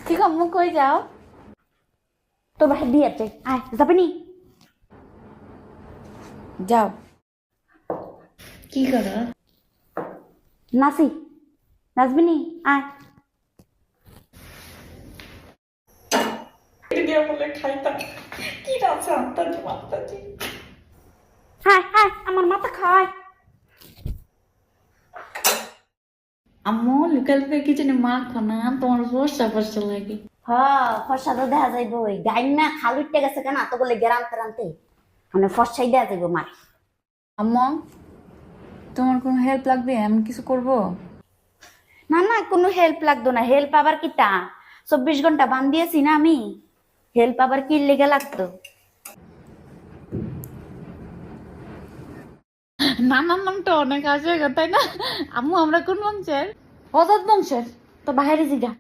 কি আম্মু কই যাও? তোর বাসায় দিয়ে আছে, আয় যাবে নি? যাও। কি করো? নাচি, নাচবি নি? আয়। বলে খাইতাম কি রাখছে আত্মাজি মাত্তাজি। হায় হায়, আমার মাথা খায়। আম্মু লুকাল পে কি জানি মা খানা তোমার ফর্সা ফর্সা লাগে। ফর্সা তো দেখা যাইব, ওই গাইন না খাল উঠতে গেছে কেন তো বলে গেরামতে রামতে, মানে ফর্সাই দেয়া যাইব মার। আম্মু তোমার কোনো হেল্প লাগবে? আমি কিছু করব? না না, কোনো হেল্প লাগতো না। হেল্প আবার কি তা 24 ঘন্টা বান দিয়েছি না আমি, হেল্প আবার কি লেগে লাগতো? নানার নামটা অনেক আছে তাই না? আম্মু আমরা কোন বংশের? অজাত বংশের। তো বাইরে জিগা।